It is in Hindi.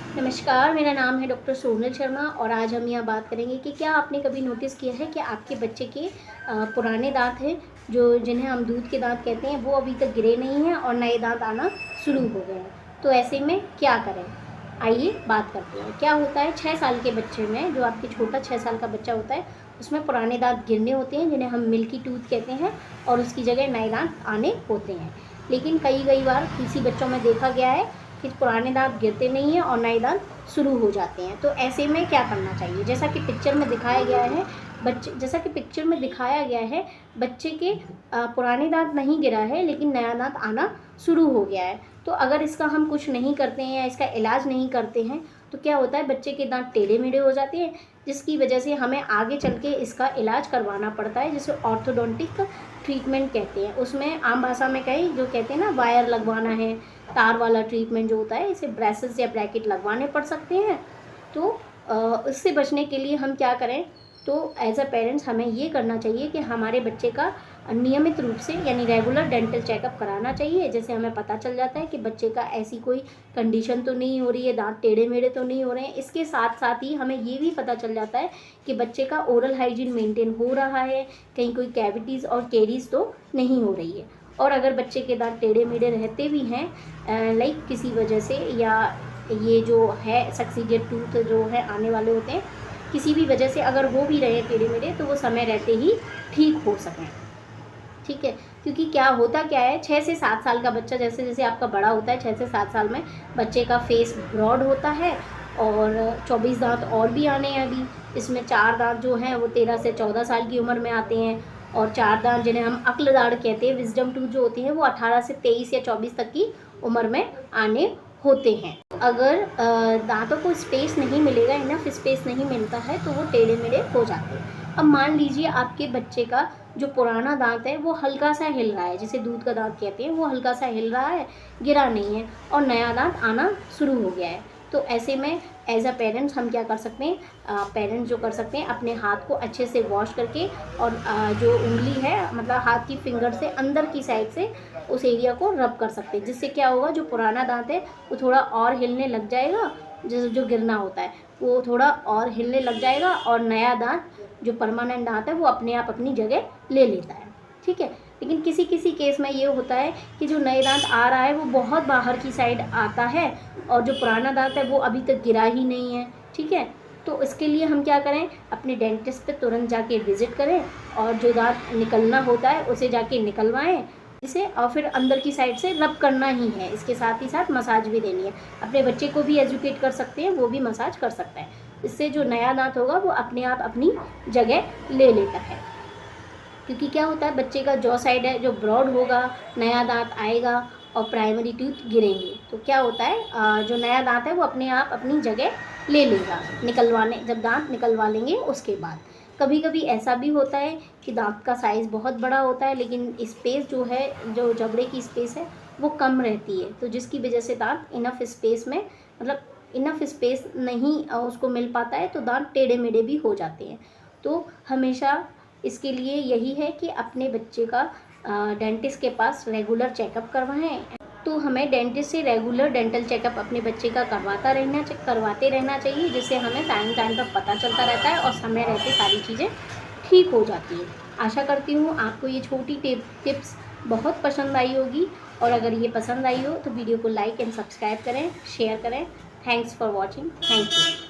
नमस्कार, मेरा नाम है डॉक्टर सोनल शर्मा और आज हम यहाँ बात करेंगे कि क्या आपने कभी नोटिस किया है कि आपके बच्चे के पुराने दांत हैं जो जिन्हें हम दूध के दांत कहते हैं वो अभी तक गिरे नहीं हैं और नए दांत आना शुरू हो गए हैं। तो ऐसे में क्या करें, आइए बात करते हैं। क्या होता है 6 साल के बच्चे में, जो आपके छोटा 6 साल का बच्चा होता है उसमें पुराने दांत गिरने होते हैं जिन्हें हम मिल्की टूथ कहते हैं और उसकी जगह नए दांत आने होते हैं। लेकिन कई बार किसी बच्चों में देखा गया है कि पुराने दांत गिरते नहीं हैं और नए दांत शुरू हो जाते हैं। तो ऐसे में क्या करना चाहिए, जैसा कि पिक्चर में दिखाया गया है बच्चे के पुराने दांत नहीं गिरा है लेकिन नया दांत आना शुरू हो गया है। तो अगर इसका हम कुछ नहीं करते हैं या इसका इलाज नहीं करते हैं तो क्या होता है, बच्चे के दांत टेढ़े मेढ़े हो जाते हैं जिसकी वजह से हमें आगे चल के इसका इलाज करवाना पड़ता है, जिसे ऑर्थोडोंटिक ट्रीटमेंट कहते हैं। उसमें आम भाषा में कहीं जो कहते हैं ना, वायर लगवाना है, तार वाला ट्रीटमेंट जो होता है, इसे ब्रेसेस या ब्रैकेट लगवाने पड़ सकते हैं। तो इससे बचने के लिए हम क्या करें, तो एज अ पेरेंट्स हमें ये करना चाहिए कि हमारे बच्चे का नियमित रूप से यानी रेगुलर डेंटल चेकअप कराना चाहिए, जैसे हमें पता चल जाता है कि बच्चे का ऐसी कोई कंडीशन तो नहीं हो रही है, दांत टेढ़े मेढ़े तो नहीं हो रहे हैं। इसके साथ साथ ही हमें ये भी पता चल जाता है कि बच्चे का ओरल हाइजीन मेंटेन हो रहा है, कहीं कोई कैविटीज़ और केरीज तो नहीं हो रही है। और अगर बच्चे के दांत टेढ़े मेढ़े रहते भी हैं लाइक किसी वजह से, या ये जो है सक्सीडियल टूथ जो है आने वाले होते हैं, किसी भी वजह से अगर वो भी रहे टेढ़े मेढ़े, तो वो समय रहते ही ठीक हो सकें। ठीक है, क्योंकि क्या है 6 से 7 साल का बच्चा जैसे जैसे आपका बड़ा होता है, 6 से 7 साल में बच्चे का फेस ब्रॉड होता है और 24 दांत और भी आने हैं अभी। इसमें 4 दांत जो हैं वो 13 से 14 साल की उम्र में आते हैं और 4 दांत जिन्हें हम अक्ल दाढ़ कहते हैं, विजडम टूथ जो होती हैं, वो 18 से 23 या 24 तक की उम्र में आने होते हैं। अगर दांतों को स्पेस नहीं मिलेगा, इनफ स्पेस नहीं मिलता है, तो वो टेढ़े मेढ़े हो जाते हैं। अब मान लीजिए आपके बच्चे का जो पुराना दांत है वो हल्का सा हिल रहा है, जिसे दूध का दांत कहते हैं, वो हल्का सा हिल रहा है, गिरा नहीं है, और नया दांत आना शुरू हो गया है। तो ऐसे में एज अ पेरेंट्स हम क्या कर सकते हैं, पेरेंट्स जो कर सकते हैं, अपने हाथ को अच्छे से वॉश करके और जो उंगली है मतलब हाथ की फिंगर से अंदर की साइड से उस एरिया को रब कर सकते हैं, जिससे क्या होगा, जो पुराना दांत है वो थोड़ा और हिलने लग जाएगा, जो गिरना होता है वो थोड़ा और हिलने लग जाएगा और नया दांत जो परमानेंट दांत है वो अपने आप अपनी जगह ले लेता है। ठीक है, लेकिन किसी किसी केस में ये होता है कि जो नए दांत आ रहा है वो बहुत बाहर की साइड आता है और जो पुराना दांत है वो अभी तक गिरा ही नहीं है। ठीक है, तो इसके लिए हम क्या करें, अपने डेंटिस्ट पे तुरंत जाके विज़िट करें और जो दांत निकलना होता है उसे जाके निकलवाएं इसे, और फिर अंदर की साइड से रब करना ही है। इसके साथ ही साथ मसाज भी देनी है। अपने बच्चे को भी एजुकेट कर सकते हैं, वो भी मसाज कर सकता है। इससे जो नया दांत होगा वो अपने आप अपनी जगह ले लेता है। क्योंकि क्या होता है, बच्चे का जॉ साइड है जो ब्रॉड होगा, नया दांत आएगा और प्राइमरी टूथ गिरेंगे, तो क्या होता है जो नया दांत है वो अपने आप अपनी जगह ले लेगा जब दांत निकलवा लेंगे उसके बाद। कभी कभी ऐसा भी होता है कि दांत का साइज़ बहुत बड़ा होता है लेकिन स्पेस जो है, जो जबड़े की स्पेस है वो कम रहती है, तो जिसकी वजह से दांत इनफ स्पेस में मतलब इनफ स्पेस नहीं उसको मिल पाता है, तो दांत टेढ़े मेढ़े भी हो जाते हैं। तो हमेशा इसके लिए यही है कि अपने बच्चे का डेंटिस्ट के पास रेगुलर चेकअप करवाएं। तो हमें डेंटिस्ट से रेगुलर डेंटल चेकअप अपने बच्चे का करवाते रहना चाहिए, जिससे हमें टाइम पर पता चलता रहता है और समय रहते सारी चीज़ें ठीक हो जाती हैं। आशा करती हूँ आपको ये छोटी टिप्स बहुत पसंद आई होगी, और अगर ये पसंद आई हो तो वीडियो को लाइक एंड सब्सक्राइब करें, शेयर करें। Thanks for watching. Thank you.